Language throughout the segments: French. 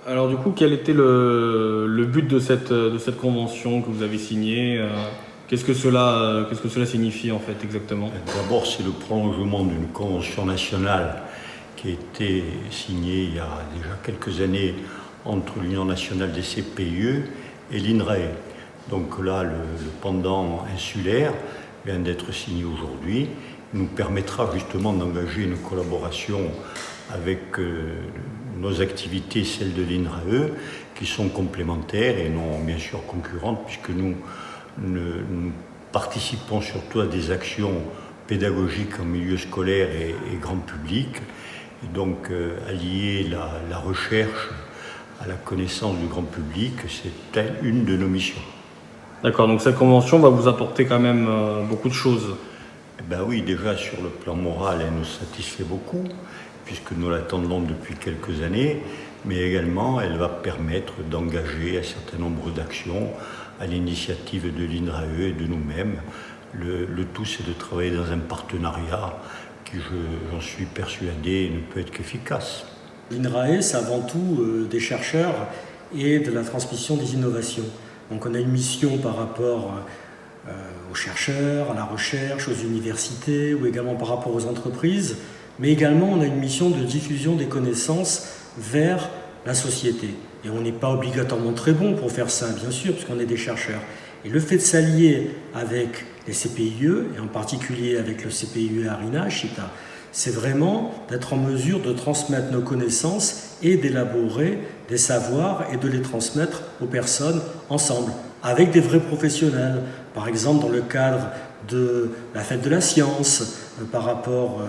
Alors du coup, quel était le but de cette convention que vous avez signée qu'est-ce que cela signifie en fait exactement? D'abord, c'est le prolongement d'une convention nationale qui a été signée il y a déjà quelques années entre l'Union nationale des CPIE et l'INRAE. Donc là, le pendant insulaire vient d'être signé aujourd'hui. Il nous permettra justement d'engager une collaboration avec nos activités, celles de l'INRAE, qui sont complémentaires et non bien sûr concurrentes, puisque nous participons surtout à des actions pédagogiques en milieu scolaire et grand public, et donc allier la recherche à la connaissance du grand public, c'est une de nos missions. D'accord, donc cette convention va vous apporter quand même beaucoup de choses. Eh ben oui, déjà sur le plan moral, elle nous satisfait beaucoup, puisque nous l'attendons depuis quelques années, mais également elle va permettre d'engager un certain nombre d'actions à l'initiative de l'INRAE et de nous-mêmes. Le tout, c'est de travailler dans un partenariat qui, j'en suis persuadé, ne peut être qu'efficace. L'INRAE, c'est avant tout des chercheurs et de la transmission des innovations. Donc on a une mission par rapport aux chercheurs, à la recherche, aux universités ou également par rapport aux entreprises, mais également on a une mission de diffusion des connaissances vers la société. Et on n'est pas obligatoirement très bon pour faire ça, bien sûr, puisqu'on est des chercheurs. Et le fait de s'allier avec les CPIE, et en particulier avec le CPIE Arina, Chita, c'est vraiment d'être en mesure de transmettre nos connaissances et d'élaborer des savoirs et de les transmettre aux personnes ensemble, avec des vrais professionnels. Par exemple, dans le cadre de la fête de la science, par rapport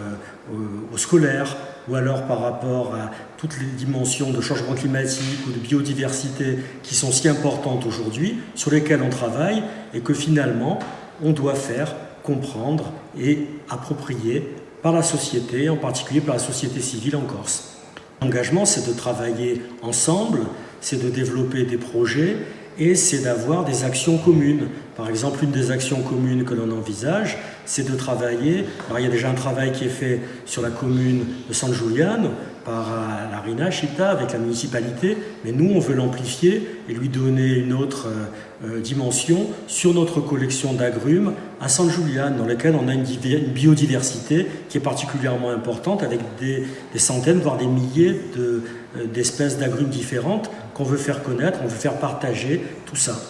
aux scolaires, ou alors par rapport à toutes les dimensions de changement climatique ou de biodiversité qui sont si importantes aujourd'hui, sur lesquelles on travaille et que finalement on doit faire comprendre et approprier par la société, en particulier par la société civile en Corse. L'engagement, c'est de travailler ensemble, c'est de développer des projets et c'est d'avoir des actions communes. Par exemple, une des actions communes que l'on envisage, c'est de travailler. Alors, il y a déjà un travail qui est fait sur la commune de San Giuliano par la Rinascita avec la municipalité, mais nous, on veut l'amplifier et lui donner une autre dimension sur notre collection d'agrumes à San Giuliano, dans laquelle on a une biodiversité qui est particulièrement importante, avec des centaines, voire des milliers d'espèces d'agrumes différentes qu'on veut faire connaître, on veut faire partager tout ça.